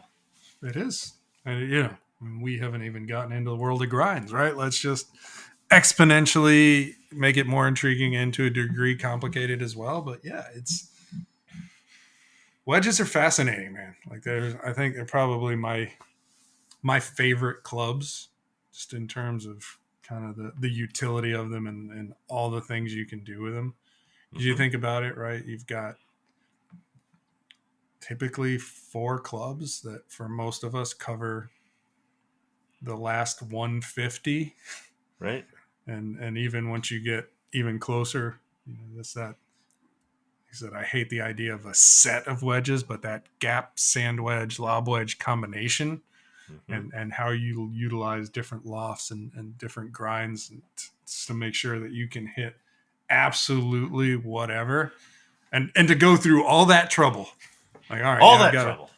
It is. And, we haven't even gotten into the world of grinds, right? Let's just exponentially make it more intriguing and to a degree complicated as well. But yeah, wedges are fascinating, man. Like I think they're probably my favorite clubs, just in terms of kind of the utility of them and all the things you can do with them. Because you think about it, right? You've got typically 4 clubs that for most of us cover the last 150, right? And even once you get even closer, that's that. He said, I hate the idea of a set of wedges, but that gap sand wedge, lob wedge combination, and how you utilize different lofts and different grinds to make sure that you can hit absolutely whatever, and to go through all that trouble. Like, all right, trouble.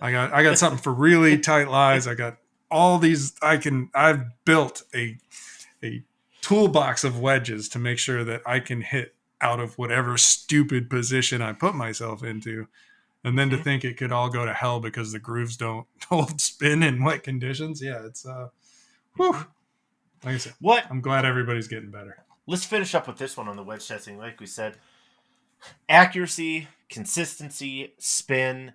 I got something for really tight lies. I got all these. I've built a toolbox of wedges to make sure that I can hit out of whatever stupid position I put myself into. And then to think it could all go to hell because the grooves don't hold spin in wet conditions. Yeah, it's whew. Like I said, I'm glad everybody's getting better. Let's finish up with this one on the wedge testing. Like we said, accuracy, consistency, spin,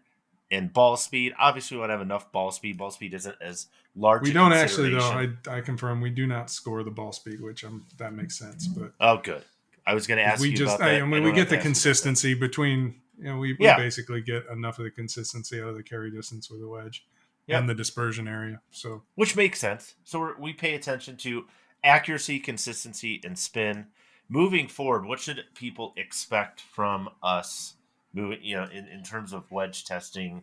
and ball speed. Obviously, we want to have enough ball speed. Ball speed isn't as large. We don't actually, though. I confirm we do not score the ball speed, which that makes sense. But good. I was going to ask you about that. We get the consistency between. We basically get enough of the consistency out of the carry distance with a wedge and the dispersion area. So, which makes sense. So we pay attention to accuracy, consistency, and spin. Moving forward, what should people expect from us moving, in terms of wedge testing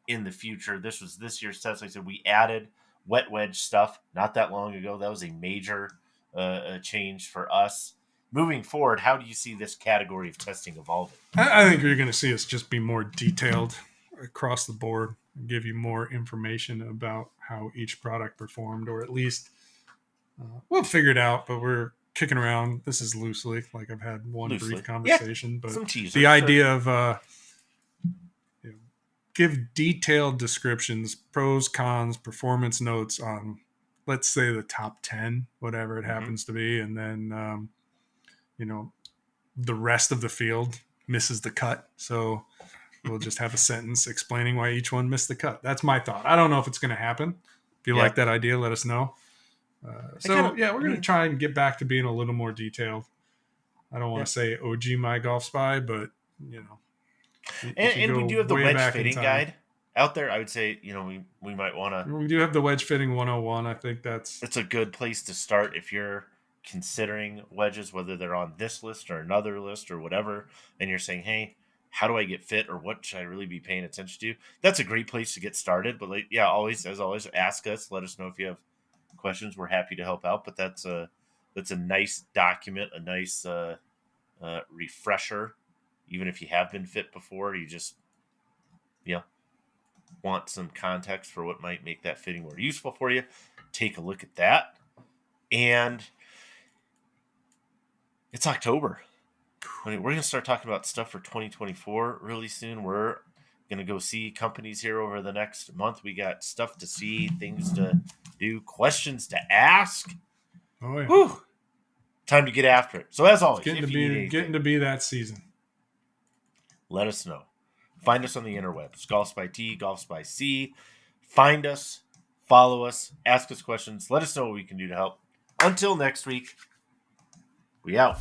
in the future? This was this year's test. Like I said, we added wet wedge stuff not that long ago. That was a major change for us. Moving forward, how do you see this category of testing evolving? I think you're going to see us just be more detailed across the board and give you more information about how each product performed, or at least we'll figure it out, but we're kicking around. This is loosely, like I've had one brief conversation, but the idea of give detailed descriptions, pros, cons, performance notes on, let's say, the top 10, whatever it happens to be, and then the rest of the field misses the cut. So we'll just have a sentence explaining why each one missed the cut. That's my thought. I don't know if it's going to happen. If you like that idea, let us know. We're going to try and get back to being a little more detailed. I don't want to say OG my golf spy, but and we do have the wedge fitting guide out there. I would say, we might want to. We do have the wedge fitting 101. I think it's a good place to start if you're considering wedges, whether they're on this list or another list or whatever, and you're saying, hey, how do I get fit, or what should I really be paying attention to? That's a great place to get started. But always ask us. Let us know if you have questions. We're happy to help out. But that's a nice document, a nice refresher. Even if you have been fit before, you just want some context for what might make that fitting more useful for you. Take a look at that. And it's October. We're going to start talking about stuff for 2024 really soon. We're going to go see companies here over the next month. We got stuff to see, things to do, questions to ask. Oh, yeah. Whew. Time to get after it. So as always, getting to be that season. Let us know. Find us on the interwebs. Golfs by T, Golfs by C. Find us, follow us, ask us questions. Let us know what we can do to help. Until next week, we out.